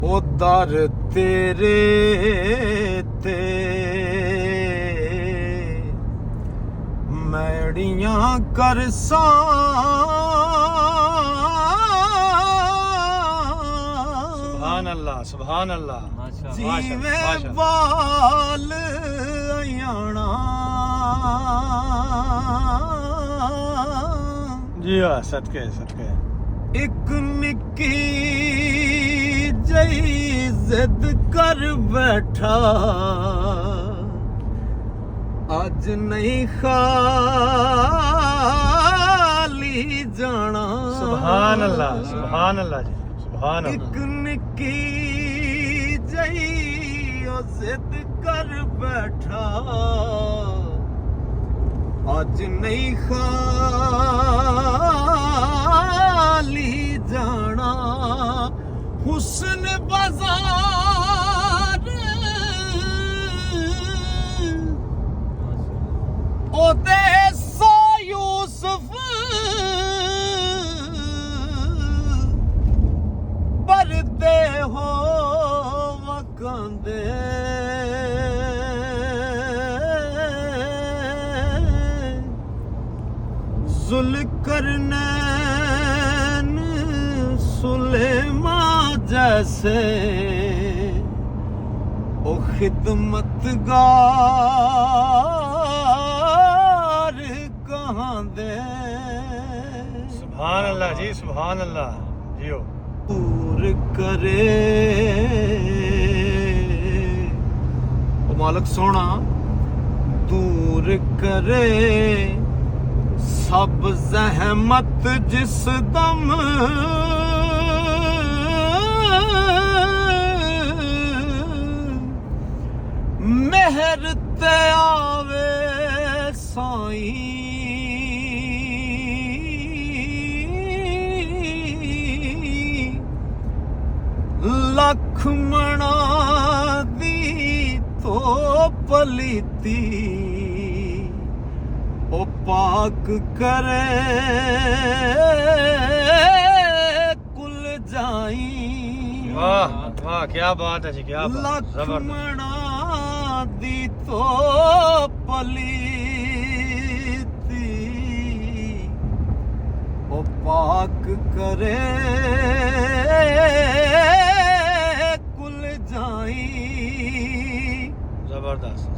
ਉਹ ਦਰ ਤੇਰੇ ਤੇ ਮੈੜੀਆਂ ਕਰਸਾਂ ਸੁਭਾਨ ਅੱਲਾਹ ਸੁਭਾਨ ਅੱਲਾਹ ਜਿਵੇਂ ਬਾਲ ਆਣਾ ਜੀ ਆ ਸਦਕੇ ਸਦਕੇ ਇੱਕ ਨਿੱਕੀ ਜਈ ਜ਼ਿੱਦ ਕਰ ਬੈਠਾ ਅੱਜ ਨਹੀਂ ਖਾਲੀ ਜਾਣਾ ਸੁਭਾਨ ਅੱਲਾਹ ਜੀ ਸੁਭਾਨ ਅੱਲਾਹ ਇੱਕ ਨਿੱਕੀ ਜਈ ਉਹ ਜ਼ਿੱਦ ਕਰ ਬੈਠਾ ਅੱਜ ਨਹੀਂ ਖਾਲੀ ਜਾਣਾ ਹੁਸਨ ਬਾਜ਼ਾਰ ਉਹਦੇ ਸੋ ਯੂਸਫ ਪਰਦੇ ਹੋ ਵਕਾਂਦੇ ज़ुल्करनैन सुलेमान जैसे ओ खिदमतगार कहाँ दे सुभान अल्लाह जी सुभान अल्लाह जियो दूर करे ओ मालिक सोना दूर करे सब ज़हमत जिस दम मेहर ते आवे साईं लख मना दी तो पलीती ओ पाक करे कुल जाई वाह वाह क्या बात है जी क्या बात लक्ष्मणा दी तो पलीती ओ पाक करे कुल जाई जबरदस्त